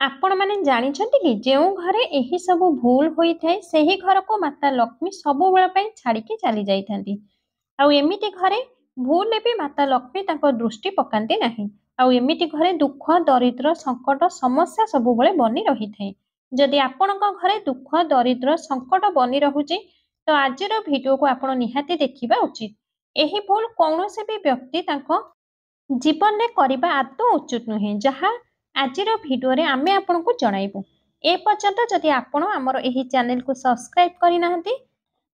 आपण माने जानिछन्ति कि जेउ घरे एही सबु भूल होइथाय सेही घरको माता लक्ष्मी सबु बेଳ ପାଇଁ ଛାଡ଼ିକି ଚାଲି ଯାଇଥାନ୍ତି। ଆଉ ଏମିତି ଘରେ ଭୁଲରେ ବି ମାତା ଲକ୍ଷ୍ମୀ ତାଙ୍କ ଦୃଷ୍ଟି ପକାନ୍ତି ନାହିଁ। ଆଉ ଏମିତି ଘରେ ଦୁଃଖ, ଦରିଦ୍ର, ସଙ୍କଟ, ସମସ୍ୟା ସବୁବେଳେ ବନି ରହିଥାଏ। ଯଦି ଆପଣଙ୍କ ଘରେ ଦୁଃଖ, ଦରିଦ୍ର, ସଙ୍କଟ ବନି ରହୁଛି ତ ଆଜିର ଭିଡିଓକୁ ଆପଣ ନିହାତି ଦେଖିବା ଉଚିତ। ଏହି ଭୁଲ କୌଣସି ବି ବ୍ୟକ୍ତି ତାଙ୍କ ଜୀବନରେ କରିବା ଆଦୌ ଉଚିତ ନୁହେଁ, ଯାହା ଆଜିର ଭିଡିଓରେ ଆମେ ଆପଣଙ୍କୁ ଜଣାଇବୁ। ଏ ପର୍ଯ୍ୟନ୍ତ ଯଦି ଆପଣ ଆମର ଏହି ଚ୍ୟାନେଲକୁ ସବସ୍କ୍ରାଇବ କରିନାହାନ୍ତି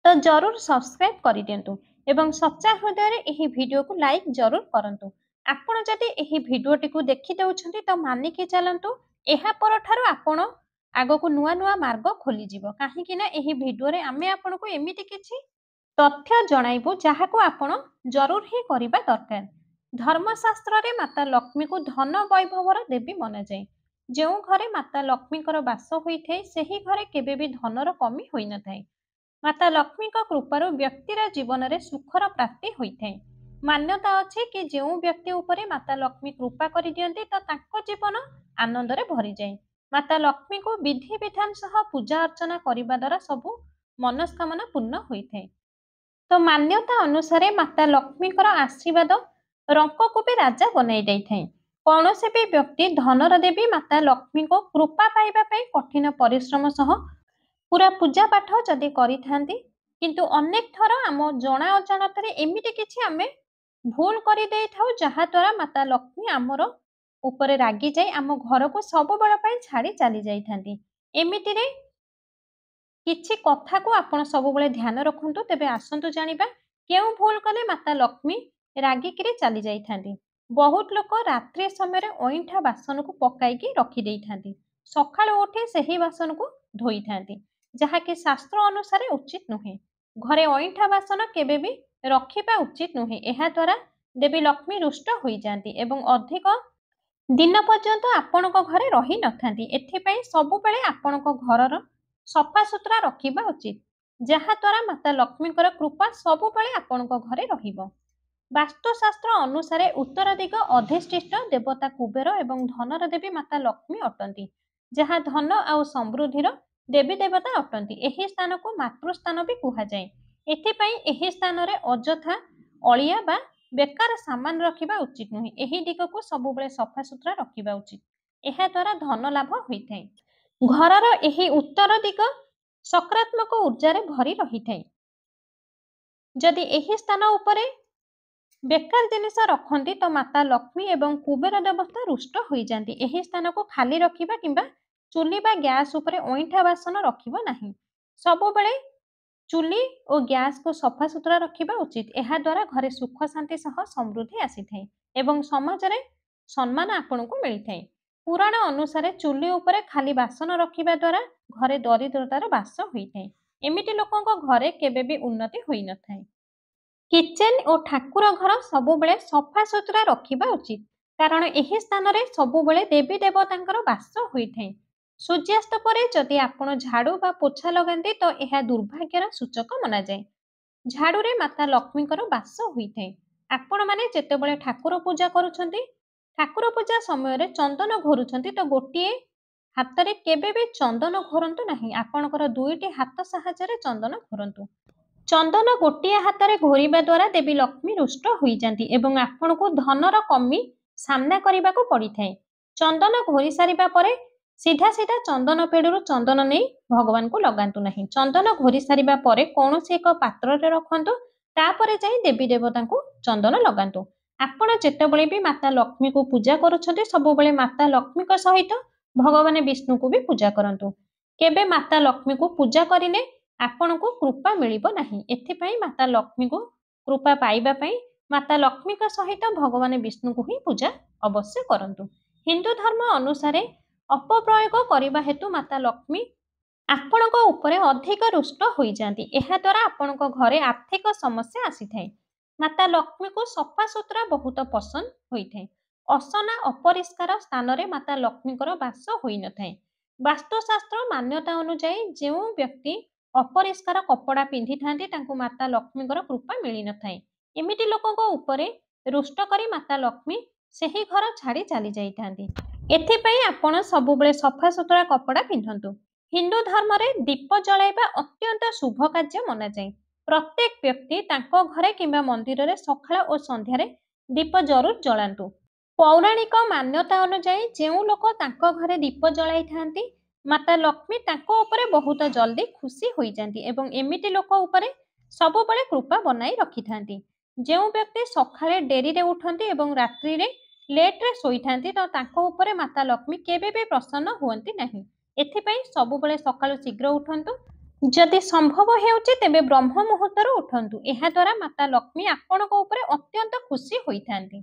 ତ ଜରୁର ସବସ୍କ୍ରାଇବ କରିଦିଅନ୍ତୁ ଏବଂ ସଚ୍ଚା ହୃଦୟରେ ଏହି ଭିଡିଓକୁ ଲାଇକ୍ ଜରୁର କରନ୍ତୁ। ଆପଣ ଯଦି ଏହି ଭିଡିଓଟିକୁ ଦେଖି ଦେଉଛନ୍ତି ତ ମାନିକି ଚାଲନ୍ତୁ, ଏହା ପରଠାରୁ ଆପଣ ଆଗକୁ ନୂଆ ନୂଆ ମାର୍ଗ ଖୋଲିଯିବ। କାହିଁକି ନା ଏହି ଭିଡିଓରେ ଆମେ ଆପଣଙ୍କୁ ଏମିତି କିଛି ତଥ୍ୟ ଜଣାଇବୁ ଯାହାକୁ ଆପଣ ଜରୁର ହିଁ କରିବା ଦରକାର। ଧର୍ମଶାସ୍ତ୍ରରେ ମାତା ଲକ୍ଷ୍ମୀକୁ ଧନ ବୈଭବର ଦେବୀ ମନାଯାଏ। ଯେଉଁ ଘରେ ମାତା ଲକ୍ଷ୍ମୀଙ୍କର ବାସ ହୋଇଥାଏ ସେହି ଘରେ କେବେ ବି ଧନର କମି ହୋଇନଥାଏ। ମାତା ଲକ୍ଷ୍ମୀଙ୍କ କୃପାରୁ ବ୍ୟକ୍ତିର ଜୀବନରେ ସୁଖର ପ୍ରାପ୍ତି ହୋଇଥାଏ। ମାନ୍ୟତା ଅଛି କି ଯେଉଁ ବ୍ୟକ୍ତି ଉପରେ ମାତା ଲକ୍ଷ୍ମୀ କୃପା କରିଦିଅନ୍ତି ତ ତାଙ୍କ ଜୀବନ ଆନନ୍ଦରେ ଭରିଯାଏ। ମାତା ଲକ୍ଷ୍ମୀଙ୍କୁ ବିଧି ବିଧାନ ସହ ପୂଜା ଅର୍ଚ୍ଚନା କରିବା ଦ୍ୱାରା ସବୁ ମନସ୍କାମନା ପୂର୍ଣ୍ଣ ହୋଇଥାଏ। ତ ମାନ୍ୟତା ଅନୁସାରେ ମାତା ଲକ୍ଷ୍ମୀଙ୍କର ଆଶୀର୍ବାଦ ରଙ୍କକୁ ବି ରାଜା ବନାଇ ଦେଇଥାଏ। କୌଣସି ବି ବ୍ୟକ୍ତି ଧନର ଦେବୀ ମାତା ଲକ୍ଷ୍ମୀଙ୍କ କୃପା ପାଇବା ପାଇଁ କଠିନ ପରିଶ୍ରମ ସହ ପୁରା ପୂଜା ପାଠ ଯଦି କରିଥାନ୍ତି, କିନ୍ତୁ ଅନେକ ଥର ଆମ ଜଣା ଅଜାଣତରେ ଏମିତି କିଛି ଆମେ ଭୁଲ କରିଦେଇଥାଉ ଯାହାଦ୍ୱାରା ମାତା ଲକ୍ଷ୍ମୀ ଆମର ଉପରେ ରାଗି ଯାଇ ଆମ ଘରକୁ ସବୁବେଳ ପାଇଁ ଛାଡ଼ି ଚାଲି ଯାଇଥାନ୍ତି। ଏମିତିରେ କିଛି କଥାକୁ ଆପଣ ସବୁବେଳେ ଧ୍ୟାନ ରଖନ୍ତୁ। ତେବେ ଆସନ୍ତୁ ଜାଣିବା କେଉଁ ଭୁଲ କଲେ ମାତା ଲକ୍ଷ୍ମୀ ରାଗିକିରି ଚାଲି ଯାଇଥାନ୍ତି। ବହୁତ ଲୋକ ରାତ୍ରି ସମୟରେ ଅଇଁଠା ବାସନକୁ ପକାଇକି ରଖିଦେଇଥାନ୍ତି। ସକାଳୁ ଉଠି ସେହି ବାସନକୁ ଧୋଇଥାନ୍ତି, ଯାହାକି ଶାସ୍ତ୍ର ଅନୁସାରେ ଉଚିତ ନୁହେଁ। ଘରେ ଅଇଁଠା ବାସନ କେବେ ବି ରଖିବା ଉଚିତ ନୁହେଁ। ଏହା ଦ୍ୱାରା ଦେବୀ ଲକ୍ଷ୍ମୀ ରୁଷ୍ଟ ହୋଇଯାନ୍ତି ଏବଂ ଅଧିକ ଦିନ ପର୍ଯ୍ୟନ୍ତ ଆପଣଙ୍କ ଘରେ ରହିନଥାନ୍ତି। ଏଥିପାଇଁ ସବୁବେଳେ ଆପଣଙ୍କ ଘରର ସଫାସୁତୁରା ରଖିବା ଉଚିତ, ଯାହାଦ୍ୱାରା ମାତା ଲକ୍ଷ୍ମୀଙ୍କର କୃପା ସବୁବେଳେ ଆପଣଙ୍କ ଘରେ ରହିବ। ବାସ୍ତୁଶାସ୍ତ୍ର ଅନୁସାରେ ଉତ୍ତର ଦିଗ ଅଧିଷ୍ଠିତ ଦେବତା କୁବେର ଏବଂ ଧନର ଦେବୀ ମାତା ଲକ୍ଷ୍ମୀ ଅଟନ୍ତି, ଯାହା ଧନ ଆଉ ସମୃଦ୍ଧିର ଦେବୀ ଦେବତା ଅଟନ୍ତି। ଏହି ସ୍ଥାନକୁ ମାତୃସ୍ଥାନ ବି କୁହାଯାଏ। ଏଥିପାଇଁ ଏହି ସ୍ଥାନରେ ଅଯଥା ଅଳିଆ ବା ବେକାର ସାମାନ ରଖିବା ଉଚିତ ନୁହେଁ। ଏହି ଦିଗକୁ ସବୁବେଳେ ସଫାସୁତୁରା ରଖିବା ଉଚିତ। ଏହା ଦ୍ୱାରା ଧନ ଲାଭ ହୋଇଥାଏ। ଘରର ଏହି ଉତ୍ତର ଦିଗ ସକାରାତ୍ମକ ଊର୍ଜାରେ ଭରି ରହିଥାଏ। ଯଦି ଏହି ସ୍ଥାନ ଉପରେ ବେକାର ଜିନିଷ ରଖନ୍ତି ତ ମାତା ଲକ୍ଷ୍ମୀ ଏବଂ କୁବେର ଦେବତା ରୁଷ୍ଟ ହୋଇଯାନ୍ତି। ଏହି ସ୍ଥାନକୁ ଖାଲି ରଖିବା କିମ୍ବା ଚୁଲି ବା ଗ୍ୟାସ୍ ଉପରେ ଅଇଁଠା ବାସନ ରଖିବ ନାହିଁ। ସବୁବେଳେ ଚୁଲି ଓ ଗ୍ୟାସକୁ ସଫାସୁତୁରା ରଖିବା ଉଚିତ। ଏହା ଦ୍ୱାରା ଘରେ ସୁଖ ଶାନ୍ତି ସହ ସମୃଦ୍ଧି ଆସିଥାଏ ଏବଂ ସମାଜରେ ସମ୍ମାନ ଆପଣଙ୍କୁ ମିଳିଥାଏ। ପୁରାଣ ଅନୁସାରେ ଚୁଲି ଉପରେ ଖାଲି ବାସନ ରଖିବା ଦ୍ୱାରା ଘରେ ଦରିଦ୍ରତାର ବାସ ହୋଇଥାଏ। ଏମିତି ଲୋକଙ୍କ ଘରେ କେବେ ବି ଉନ୍ନତି ହୋଇନଥାଏ। କିଚେନ ଓ ଠାକୁର ଘର ସବୁବେଳେ ସଫାସୁତୁରା ରଖିବା ଉଚିତ, କାରଣ ଏହି ସ୍ଥାନରେ ସବୁବେଳେ ଦେବୀ ଦେବତାଙ୍କର ବାସ ହୋଇଥାଏ। ସୂର୍ଯ୍ୟାସ୍ତ ପରେ ଯଦି ଆପଣ ଝାଡୁ ବା ପୋଛା ଲଗାନ୍ତି ତ ଏହା ଦୁର୍ଭାଗ୍ୟର ସୂଚକ ମନାଯାଏ। ଝାଡୁରେ ମାତା ଲକ୍ଷ୍ମୀଙ୍କର ବାସ ହୋଇଥାଏ। ଆପଣମାନେ ଯେତେବେଳେ ଠାକୁର ପୂଜା କରୁଛନ୍ତି, ଠାକୁର ପୂଜା ସମୟରେ ଚନ୍ଦନ ଘୋରୁଛନ୍ତି ତ ଗୋଟିଏ ହାତରେ କେବେ ବି ଚନ୍ଦନ ଘୋରନ୍ତୁ ନାହିଁ। ଆପଣଙ୍କର ଦୁଇଟି ହାତ ସାହାଯ୍ୟରେ ଚନ୍ଦନ ଘୋରନ୍ତୁ। ଚନ୍ଦନ ଗୋଟିଏ ହାତରେ ଘୋରିବା ଦ୍ୱାରା ଦେବୀ ଲକ୍ଷ୍ମୀ ରୁଷ୍ଟ ହୋଇଯାନ୍ତି ଏବଂ ଆପଣଙ୍କୁ ଧନର କମି ସାମ୍ନା କରିବାକୁ ପଡ଼ିଥାଏ। ଚନ୍ଦନ ଘୋରି ସାରିବା ପରେ ସିଧା ସିଧା ଚନ୍ଦନ ପେଡିରୁ ଚନ୍ଦନ ନେଇ ଭଗବାନଙ୍କୁ ଲଗାନ୍ତୁ ନାହିଁ। ଚନ୍ଦନ ଘୋରି ସାରିବା ପରେ କୌଣସି ଏକ ପାତ୍ରରେ ରଖନ୍ତୁ, ତାପରେ ଯାଇ ଦେବୀ ଦେବତାଙ୍କୁ ଚନ୍ଦନ ଲଗାନ୍ତୁ। ଆପଣ ଯେତେବେଳେ ବି ମାତା ଲକ୍ଷ୍ମୀକୁ ପୂଜା କରୁଛନ୍ତି ସବୁବେଳେ ମାତା ଲକ୍ଷ୍ମୀଙ୍କ ସହିତ ଭଗବାନ ବିଷ୍ଣୁଙ୍କୁ ବି ପୂଜା କରନ୍ତୁ। କେବେ ମାତା ଲକ୍ଷ୍ମୀକୁ ପୂଜା କରିଲେ ଆପଣଙ୍କୁ କୃପା ମିଳିବ ନାହିଁ। ଏଥିପାଇଁ ମାତା ଲକ୍ଷ୍ମୀଙ୍କୁ କୃପା ପାଇବା ପାଇଁ ମାତା ଲକ୍ଷ୍ମୀଙ୍କ ସହିତ ଭଗବାନ ବିଷ୍ଣୁଙ୍କୁ ହିଁ ପୂଜା ଅବଶ୍ୟ କରନ୍ତୁ। ହିନ୍ଦୁ ଧର୍ମ ଅନୁସାରେ ଅପପ୍ରୟୋଗ କରିବା ହେତୁ ମାତା ଲକ୍ଷ୍ମୀ ଆପଣଙ୍କ ଉପରେ ଅଧିକ ରୁଷ୍ଟ ହୋଇଯାନ୍ତି। ଏହା ଦ୍ୱାରା ଆପଣଙ୍କ ଘରେ ଆର୍ଥିକ ସମସ୍ୟା ଆସିଥାଏ। ମାତା ଲକ୍ଷ୍ମୀକୁ ସଫାସୁତୁରା ବହୁତ ପସନ୍ଦ ହୋଇଥାଏ। ଅସନା ଅପରିଷ୍କାର ସ୍ଥାନରେ ମାତା ଲକ୍ଷ୍ମୀଙ୍କର ବାସ ହୋଇନଥାଏ। ବାସ୍ତୁଶାସ୍ତ୍ର ମାନ୍ୟତା ଅନୁଯାୟୀ ଯେଉଁ ବ୍ୟକ୍ତି ଅପରିଷ୍କାର କପଡ଼ା ପିନ୍ଧିଥାନ୍ତି ତାଙ୍କୁ ମାତା ଲକ୍ଷ୍ମୀଙ୍କର କୃପା ମିଳିନଥାଏ। ଏମିତି ଲୋକଙ୍କ ଉପରେ ରୁଷ୍ଟ କରି ମାତା ଲକ୍ଷ୍ମୀ ସେହି ଘର ଛାଡ଼ି ଚାଲି ଯାଇଥାନ୍ତି। एथिपाई आपण सबुबले सफा सुतरा कपड़ा पिंधतु। हिंदू धर्म रे दीप जलाइबा अत्यंत शुभ कार्य मना जाए। प्रत्येक व्यक्ति तांको घरे किंबा मंदिर रे सकाळ और संध्यारे दीप जरूर जलांतु। पौराणिक मान्यता अनुसार जेउ लोक तांको घरे दीप जलाई थांती माता लक्ष्मी तांको उपरे बहुत जल्दी खुशी होई जांती एवं एमिति लोक उपरे सबुबले कृपा बनाई रखी थांती। जेउ व्यक्ति सकाळे डेरी रे उठंती एवं रात्रि रे लेट रे शोइथांती तो तांको उपरे माता लक्ष्मी केबे भी प्रसन्न हुअंती नहीं। एथिपाई सबुबले सकाळु शीघ्र उठंतु। जदि संभव हेउची तेबे ब्रह्म मुहूर्तରୁ उठंतु। एहा द्वारा माता लक्ष्मी आपणको उपरे अत्यंत खुशी होइथांती।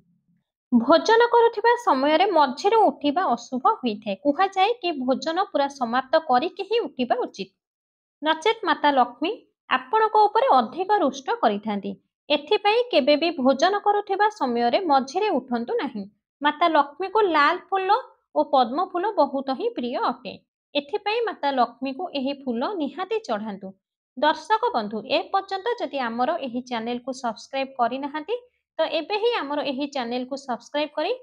भोजन करुथिबा समयरे मझिरु उठिबा अशुभ होइଥାଏ। कुहाଯାଏ कि भोजन पूरा समाप्त करिकि ही उठिबा उचित। नचेत माता लक्ष्मी आपणको उपरे अधिक रुष्ट करिथांती। एथिपाई केबे भी भोजन करुथिबा समयरे मझिरे उठंतु नहीं। माता लक्ष्मी को लाल फूल और पद्म फूल बहुत ही प्रिय अटे। एथिपाई माता लक्ष्मी को एही फूल निहाती चढ़ांतु। दर्शक बंधु ए पर्यंत जदि आमर एही चैनल को सब्सक्राइब करि नाहांती तो एबे ही आमर एही चैनल को सब्सक्राइब करी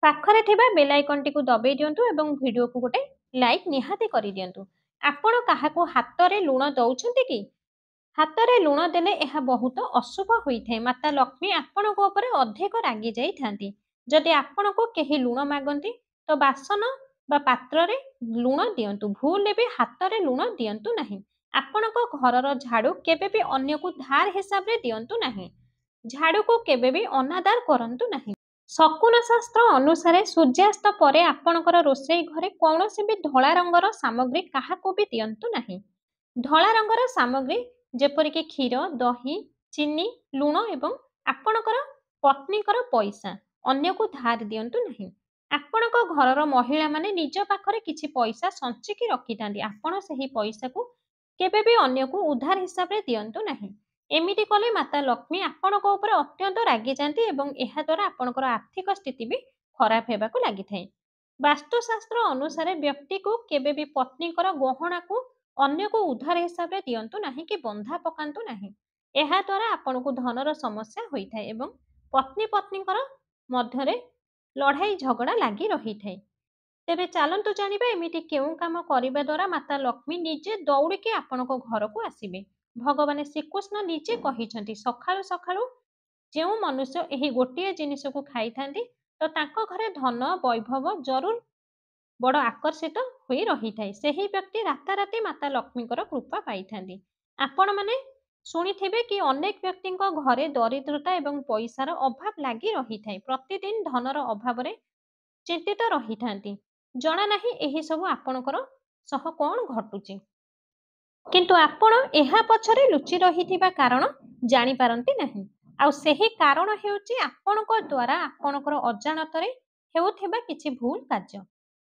पाखरे थिबा बेल आइकन टी को दबाई दियंतु एवं वीडियो को गोटे लाइक निहाती करि दियंतु। आपण काहाको हातरे लूण दउछंती कि? हातरे लूण देले एहा बहुत अशुभ होइଥାଏ। माता लक्ष्मी आपणको उपरे अधिक रागी जाइथांती। जदि आपणको केही लूण मागंती तो बासन बा पात्ररे लूण दियंतु। भूलले भी हातरे लूण दियंतु नहीं। आपणको घरर झाड़ू केबे भी अन्य को धार हिसाब रे दियंतु नहीं। झाड़ू को केबे भी अनादार करंतु नहीं। शकुन शास्त्र अनुसार सूर्यास्त परे आपणकर रोषेई घरे कौनसी भी धला रंगर सामग्री काहाको भी दियंतु नहीं। धला रंगर सामग्री जेपरिक क्षीर दही चीनी लूण एवं आपणकर पत्नीकर पैसा अन्य को धार दियंतु नहीं। आपणक घरर महिला माने निज पाखरे किछि पैसा संचिकी रखिथांती। आपण सेही पैसा को केबे भी अन्य को उधार हिसाब रे दियंतु नहीं। एमिति कले माता लक्ष्मी आपणक उपरे अत्यंत रागी जांती एवं एहा द्वारा आपणकर आर्थिक स्थिति भी खराब हेबाकु लागिथाय। वास्तुशास्त्र अनुसार व्यक्ति को केबे भी पत्नीकर गहना को अन्य को उधार हिसाब रे दियंतु नहीं कि बंधा पकांतु नहीं। एहा द्वारा आपणको धनर समस्या होइथाय एवं पत्नी पत्नीकर मध्यरे लड़ाई झगड़ा लागी रहिथाय। तेबे चालंतु जानिबा एमिति केउ काम करिबा द्वारा माता लक्ष्मी निजे दौड़िके आपणको घरको आसिबे। भगवान श्रीकृष्ण निजे कहिछंती सखाळु सखाळु जेउ मनुष्य एही गोटिए जिनिस को खाइथांती तो तांको घरे धन वैभव जरूर बड़ आकर्षित होई रहिथाय। सेही व्यक्ति राताराती माता लक्ष्मीकर कृपा पाइथांती। आपण माने शुणिथिबे कि अनेक व्यक्तिଙ୍କ घरे दरिद्रता एवं पैसार अभाव लागी रहिथाय। प्रतिदिन धनर अभावरे चिंतित रहिथांती। जणा नाही एही सब आपणकर सह कोन घटुची। किंतु आपण एहा पछरे लुचि रहिथिबा कारण जानि पारंती नाही। आउ सेही कारण हेउची आपणको द्वारा आपणकर अजाणतरे हेउथिबा किछि भूल कार्य।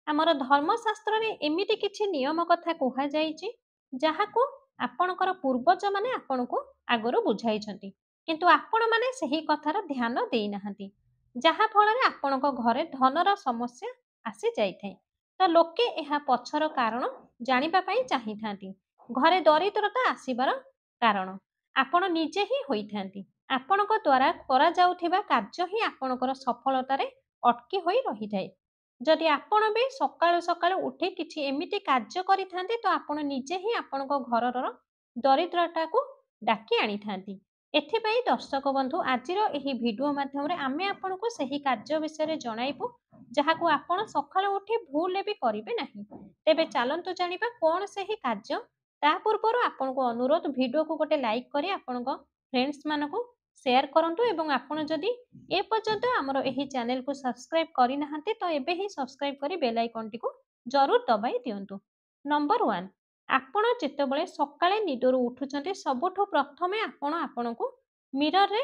आमर धर्मशास्त्र रे एमिति किछि नियम कथा कुहा जाईची जाहाको आपणकर पूर्वज माने आपणको आगरो बुझाइछंती। किंतु आपण माने सेही कथार ध्यान देई नाहंती। जाहा फଳରେ आपणको घरे धनर समस्या आसी जाइथाय। तो लोके एहा पछर कारण जानिबा पई चाहिथांती। घरे दरिद्रता आसीबार कारण आपण निजे ही होइथांती। आपणको द्वारा करा जाउथिबा कार्य ही आपणकर सफलतारे अटकी होई रहिथाय। जदि आपण भी सकाळु सकाळु उठी किछि एमिति कार्य करिथांती तो आपण निजे ही आपणको घरर दरिद्रता को डाकी आनिथांती। एथिपाई दर्शक बंधु आजिर एही वीडियो माध्यम रे आमे आपणको सेही कार्य विषय जणाइबु जाहाको आपण सकाळु उठी भूल भी करिवे नाही। तेबे चालंतु जानिबा कोन सेही कार्य ता पूर्वर आपणको अनुरोध वीडियो को गोटे लाइक करी आपणको फ्रेंड्स मानको शेयर करंतु एवं आपण जदि ए पर्यंत आमर एही चैनल को सब्सक्राइब करि नाहांती तो एबे ही सब्सक्राइब करी बेल आइकन टी को जरूर दबाई दियंतु। नंबर 1 आपण जेतेबेले सकाळे निदरू उठुचंती सबुठु प्रथमे आपण आपणको मिरर रे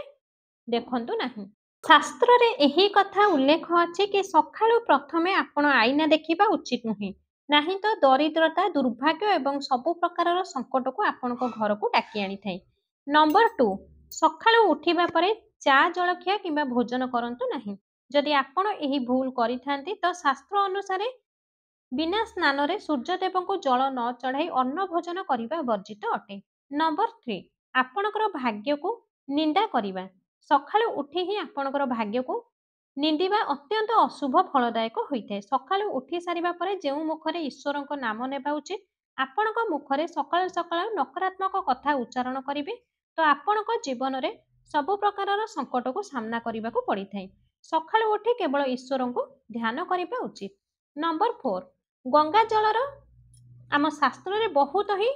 देखंतु नाही। शास्त्र रे एही कथा उल्लेख अछि कि सकाळु प्रथमे आपण आईना देखिबा उचित नुहे। नाही तो दरिद्रता दुर्भाग्य एवं सबु प्रकारर संकट को आपणको घर को डाकी आनी थाए। नंबर 2 सकाळु उठिबा परे चा जलखिया किंबा भोजन करंतु नाही। जदि आपण एही भूल करिथांती तो शास्त्र अनुसार बिना स्नान रे सूर्यदेव को जल न चढ़ाई अन्न भोजन करिबा वर्जित अटे। नंबर 3 आपणकर भाग्य को निंदा करिबा। सकाळु उठी ही आपणकर भाग्य को ନିନ୍ଦିବା ଅତ୍ୟନ୍ତ ଅଶୁଭ ଫଳଦାୟକ ହୋଇଥାଏ। ସକାଳୁ ଉଠି ସାରିବା ପରେ ଯେଉଁ ମୁଖରେ ଈଶ୍ୱରଙ୍କ ନାମ ନେବା ଉଚିତ, ଆପଣଙ୍କ ମୁଖରେ ସକାଳୁ ସକାଳୁ ନକାରାତ୍ମକ କଥା ଉଚ୍ଚାରଣ କରିବେ ତ ଆପଣଙ୍କ ଜୀବନରେ ସବୁ ପ୍ରକାରର ସଙ୍କଟକୁ ସାମ୍ନା କରିବାକୁ ପଡ଼ିଥାଏ। ସକାଳୁ ଉଠି କେବଳ ଈଶ୍ୱରଙ୍କୁ ଧ୍ୟାନ କରିବା ଉଚିତ। ନମ୍ବର 4, ଗଙ୍ଗା ଜଳର ଆମ ଶାସ୍ତ୍ରରେ ବହୁତ ହିଁ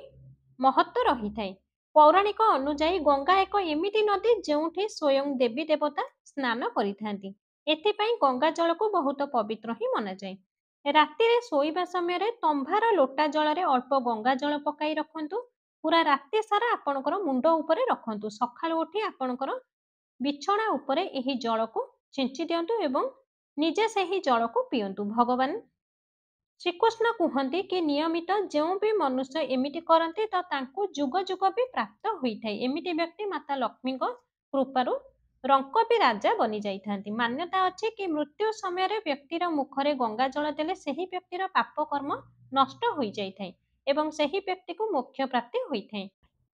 ମହତ୍ତ୍ୱ ରହିଥାଏ। ପୌରାଣିକ ଅନୁଯାୟୀ ଗଙ୍ଗା ଏକ ଏମିତି ନଦୀ ଯେଉଁଠି ସ୍ୱୟଂ ଦେବୀ ଦେବତା ସ୍ନାନ କରିଥାନ୍ତି। ଏଥିପାଇଁ ଗଙ୍ଗା ଜଳକୁ ବହୁତ ପବିତ୍ର ହିଁ ମନାଯାଏ। ରାତିରେ ଶୋଇବା ସମୟରେ ତମ୍ଭାର ଲୋଟା ଜଳରେ ଅଳ୍ପ ଗଙ୍ଗା ଜଳ ପକାଇ ରଖନ୍ତୁ। ପୁରା ରାତି ସାରା ଆପଣଙ୍କର ମୁଣ୍ଡ ଉପରେ ରଖନ୍ତୁ। ସକାଳୁ ଉଠି ଆପଣଙ୍କର ବିଛଣା ଉପରେ ଏହି ଜଳକୁ ଛିଞ୍ଚି ଦିଅନ୍ତୁ ଏବଂ ନିଜେ ସେହି ଜଳକୁ ପିଅନ୍ତୁ। ଭଗବାନ ଶ୍ରୀକୃଷ୍ଣ କୁହନ୍ତି କି ନିୟମିତ ଯେଉଁ ବି ମନୁଷ୍ୟ ଏମିତି କରନ୍ତି ତ ତାଙ୍କୁ ଯୁଗ ଯୁଗ ବି ପ୍ରାପ୍ତ ହୋଇଥାଏ। ଏମିତି ବ୍ୟକ୍ତି ମାତା ଲକ୍ଷ୍ମୀଙ୍କ କୃପାରୁ ରଙ୍କ ବି ରାଜା ବନି ଯାଇଥାନ୍ତି। ମାନ୍ୟତା ଅଛି କି ମୃତ୍ୟୁ ସମୟରେ ବ୍ୟକ୍ତିର ମୁଖରେ ଗଙ୍ଗା ଜଳ ଦେଲେ ସେହି ବ୍ୟକ୍ତିର ପାପ କର୍ମ ନଷ୍ଟ ହୋଇଯାଇଥାଏ ଏବଂ ସେହି ବ୍ୟକ୍ତିକୁ ମୋକ୍ଷ ପ୍ରାପ୍ତି ହୋଇଥାଏ।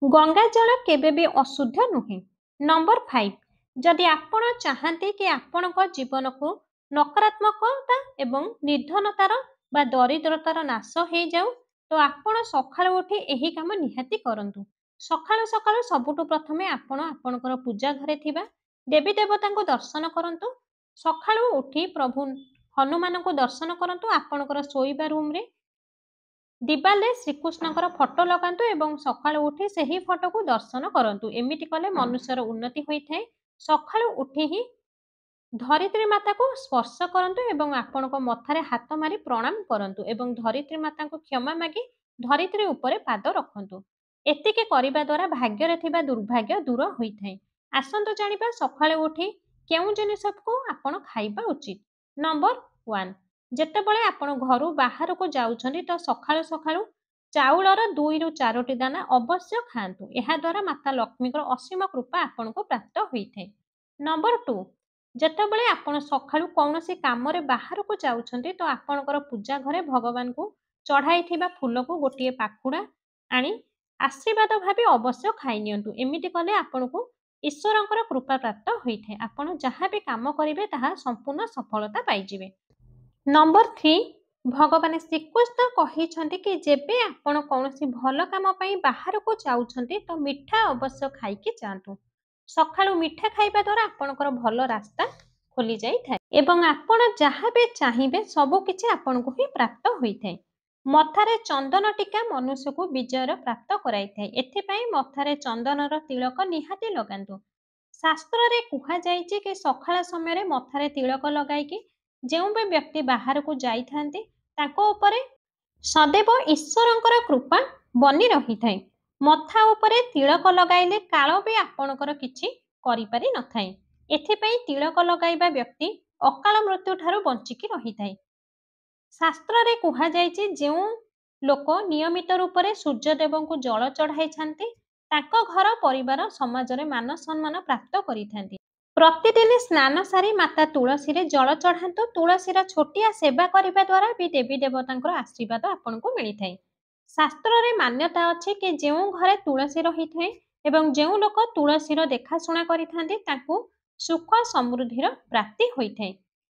ଗଙ୍ଗା ଜଳ କେବେ ବି ଅଶୁଦ୍ଧ ନୁହେଁ। ନମ୍ବର 5, ଯଦି ଆପଣ ଚାହାନ୍ତି କି ଆପଣଙ୍କ ଜୀବନକୁ ନକାରାତ୍ମକତା ଏବଂ ନିର୍ଧନତାର ବା ଦରିଦ୍ରତାର ନାଶ ହେଇଯାଉ ତ ଆପଣ ସକାଳୁ ଉଠି ଏହି କାମ ନିହାତି କରନ୍ତୁ। ସକାଳୁ ସକାଳୁ ସବୁଠୁ ପ୍ରଥମେ ଆପଣ ଆପଣଙ୍କର ପୂଜା ଘରେ ଥିବା ଦେବୀ ଦେବତାଙ୍କୁ ଦର୍ଶନ କରନ୍ତୁ। ସକାଳୁ ଉଠି ପ୍ରଭୁ ହନୁମାନଙ୍କୁ ଦର୍ଶନ କରନ୍ତୁ। ଆପଣଙ୍କର ଶୋଇବା ରୁମ୍ରେ ଦିବାଲରେ ଶ୍ରୀକୃଷ୍ଣଙ୍କର ଫଟୋ ଲଗାନ୍ତୁ ଏବଂ ସକାଳୁ ଉଠି ସେହି ଫଟୋକୁ ଦର୍ଶନ କରନ୍ତୁ। ଏମିତି କଲେ ମନୁଷ୍ୟର ଉନ୍ନତି ହୋଇଥାଏ। ସକାଳୁ ଉଠି ହିଁ ଧରିତ୍ରୀ ମାତାକୁ ସ୍ପର୍ଶ କରନ୍ତୁ ଏବଂ ଆପଣଙ୍କ ମଥାରେ ହାତ ମାରି ପ୍ରଣାମ କରନ୍ତୁ ଏବଂ ଧରିତ୍ରୀ ମାତାଙ୍କୁ କ୍ଷମା ମାଗି ଧରିତ୍ରୀ ଉପରେ ପାଦ ରଖନ୍ତୁ। ଏତିକି କରିବା ଦ୍ୱାରା ଭାଗ୍ୟରେ ଥିବା ଦୁର୍ଭାଗ୍ୟ ଦୂର ହୋଇଥାଏ। ଆସନ୍ତୁ ଜାଣିବା ସକାଳୁ ଉଠି କେଉଁ ଜିନିଷକୁ ଆପଣ ଖାଇବା ଉଚିତ। ନମ୍ବର 1, ଯେତେବେଳେ ଆପଣ ଘରୁ ବାହାରକୁ ଯାଉଛନ୍ତି ତ ସକାଳୁ ସକାଳୁ ଚାଉଳର 2ରୁ 4ଟି ଦାନା ଅବଶ୍ୟ ଖାଆନ୍ତୁ। ଏହାଦ୍ୱାରା ମାତା ଲକ୍ଷ୍ମୀଙ୍କର ଅସୀମ କୃପା ଆପଣଙ୍କୁ ପ୍ରାପ୍ତ ହୋଇଥାଏ। ନମ୍ବର 2, ଯେତେବେଳେ ଆପଣ ସକାଳୁ କୌଣସି କାମରେ ବାହାରକୁ ଯାଉଛନ୍ତି ତ ଆପଣଙ୍କର ପୂଜା ଘରେ ଭଗବାନଙ୍କୁ ଚଢ଼ାଇଥିବା ଫୁଲକୁ ଗୋଟିଏ ପାଖୁଡ଼ା ଆଣି ଆଶୀର୍ବାଦ ଭାବେ ଅବଶ୍ୟ ଖାଇ ନିଅନ୍ତୁ। ଏମିତି କଲେ ଆପଣଙ୍କୁ ଈଶ୍ୱରଙ୍କର କୃପା ପ୍ରାପ୍ତ ହୋଇଥାଏ। ଆପଣ ଯାହା ବି କାମ କରିବେ ତାହା ସମ୍ପୂର୍ଣ୍ଣ ସଫଳତା ପାଇଯିବେ। ନମ୍ବର 3, ଭଗବାନ ଶ୍ରୀକୃଷ୍ଣ କହିଛନ୍ତି କି ଯେବେ ଆପଣ କୌଣସି ଭଲ କାମ ପାଇଁ ବାହାରକୁ ଯାଉଛନ୍ତି ତ ମିଠା ଅବଶ୍ୟ ଖାଇକି ଯାଆନ୍ତୁ। ସକାଳୁ ମିଠା ଖାଇବା ଦ୍ୱାରା ଆପଣଙ୍କର ଭଲ ରାସ୍ତା ଖୋଲି ଯାଇଥାଏ ଏବଂ ଆପଣ ଯାହା ବି ଚାହିଁବେ ସବୁ କିଛି ଆପଣଙ୍କୁ ହିଁ ପ୍ରାପ୍ତ ହୋଇଥାଏ। ମଥାରେ ଚନ୍ଦନ ଟିକା ମନୁଷ୍ୟକୁ ବିଜୟର ପ୍ରାପ୍ତ କରାଇଥାଏ। ଏଥିପାଇଁ ମଥାରେ ଚନ୍ଦନର ତିଳକ ନିହାତି ଲଗାନ୍ତୁ। ଶାସ୍ତ୍ରରେ କୁହାଯାଇଛି କି ସକାଳ ସମୟରେ ମଥାରେ ତିଳକ ଲଗାଇକି ଯେଉଁ ବି ବ୍ୟକ୍ତି ବାହାରକୁ ଯାଇଥାନ୍ତି ତାଙ୍କ ଉପରେ ସदैବ ଈଶ୍ୱରଙ୍କର କୃପା ବନି ରହିଥାଏ। ମଥା ଉପରେ ତିଳକ ଲଗାଇଲେ କାଳ ବି ଆପଣଙ୍କର କିଛି କରିପାରି ନଥାଏ। ଏଥିପାଇଁ ତିଳକ ଲଗାଇବା ବ୍ୟକ୍ତି ଅକାଳ ମୃତ୍ୟୁ ଠାରୁ ବଞ୍ଚିକି ରହିଥାଏ। ଶାସ୍ତ୍ରରେ କୁହାଯାଇଛି ଯେଉଁ ଲୋକ ନିୟମିତ ରୂପରେ ସୂର୍ଯ୍ୟଦେବଙ୍କୁ ଜଳ ଚଢ଼ାଇଥାନ୍ତି ତାଙ୍କ ଘର ପରିବାର ସମାଜରେ ମାନ ସମ୍ମାନ ପ୍ରାପ୍ତ କରିଥାନ୍ତି। ପ୍ରତିଦିନ ସ୍ନାନ ସାରି ମାତା ତୁଳସୀରେ ଜଳ ଚଢ଼ାନ୍ତୁ। ତୁଳସୀର ଛୋଟିଆ ସେବା କରିବା ଦ୍ୱାରା ବି ଦେବୀ ଦେବତାଙ୍କର ଆଶୀର୍ବାଦ ଆପଣଙ୍କୁ ମିଳିଥାଏ। ଶାସ୍ତ୍ରରେ ମାନ୍ୟତା ଅଛି କି ଯେଉଁ ଘରେ ତୁଳସୀ ରହିଥାଏ ଏବଂ ଯେଉଁ ଲୋକ ତୁଳସୀର ଦେଖାଶୁଣା କରିଥାନ୍ତି ତାଙ୍କୁ ସୁଖ ସମୃଦ୍ଧିର ପ୍ରାପ୍ତି ହୋଇଥାଏ।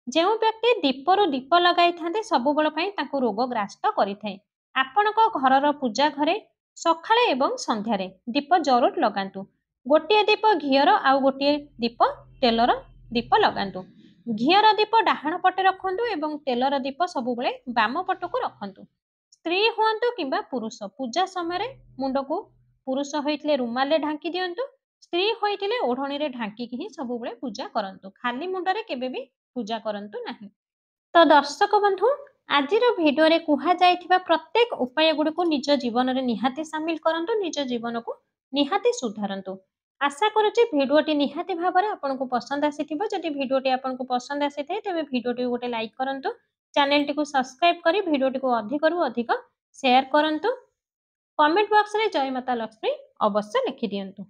ଯେଉଁ ବ୍ୟକ୍ତି ଦୀପରୁ ଦୀପ ଲଗାଇଥାନ୍ତି ସବୁବେଳ ପାଇଁ ତାଙ୍କୁ ରୋଗ ଗ୍ରାସ୍ତ କରିଥାଏ। ଆପଣଙ୍କ ଘରର ପୂଜା ଘରେ ସକାଳେ ଏବଂ ସନ୍ଧ୍ୟାରେ ଦୀପ ଜରୁର ଲଗାନ୍ତୁ। ଗୋଟିଏ ଦୀପ ଘିଅର ଆଉ ଗୋଟିଏ ଦୀପ ତେଲର ଦୀପ ଲଗାନ୍ତୁ। ଘିଅର ଦୀପ ଡାହାଣ ପଟେ ରଖନ୍ତୁ ଏବଂ ତେଲର ଦୀପ ସବୁବେଳେ ବାମ ପଟକୁ ରଖନ୍ତୁ। ସ୍ତ୍ରୀ ହୁଅନ୍ତୁ କିମ୍ବା ପୁରୁଷ ପୂଜା ସମୟରେ ମୁଣ୍ଡକୁ ପୁରୁଷ ହୋଇଥିଲେ ରୁମାଲରେ ଢାଙ୍କି ଦିଅନ୍ତୁ। ସ୍ତ୍ରୀ ହୋଇଥିଲେ ଓଢ଼ଣୀରେ ଢାଙ୍କିକି ହିଁ ସବୁବେଳେ ପୂଜା କରନ୍ତୁ। ଖାଲି ମୁଣ୍ଡରେ କେବେ ବି ପୂଜା କରନ୍ତୁ ନାହିଁ। ତ ଦର୍ଶକ ବନ୍ଧୁ, ଆଜିର ଭିଡ଼ିଓରେ କୁହାଯାଇଥିବା ପ୍ରତ୍ୟେକ ଉପାୟ ଗୁଡ଼ିକୁ ନିଜ ଜୀବନରେ ନିହାତି ସାମିଲ କରନ୍ତୁ। ନିଜ ଜୀବନକୁ ନିହାତି ସୁଧାରନ୍ତୁ। ଆଶା କରୁଛି ଭିଡ଼ିଓଟି ନିହାତି ଭାବରେ ଆପଣଙ୍କୁ ପସନ୍ଦ ଆସିଥିବ। ଯଦି ଭିଡ଼ିଓଟି ଆପଣଙ୍କୁ ପସନ୍ଦ ଆସିଥାଏ ତେବେ ଭିଡ଼ିଓଟିକୁ ଗୋଟେ ଲାଇକ୍ କରନ୍ତୁ। ଚ୍ୟାନେଲଟିକୁ ସବସ୍କ୍ରାଇବ୍ କରି ଭିଡ଼ିଓଟିକୁ ଅଧିକରୁ ଅଧିକ ସେୟାର କରନ୍ତୁ। କମେଣ୍ଟ ବକ୍ସରେ ଜୟ ମାତା ଲକ୍ଷ୍ମୀ ଅବଶ୍ୟ ଲେଖିଦିଅନ୍ତୁ।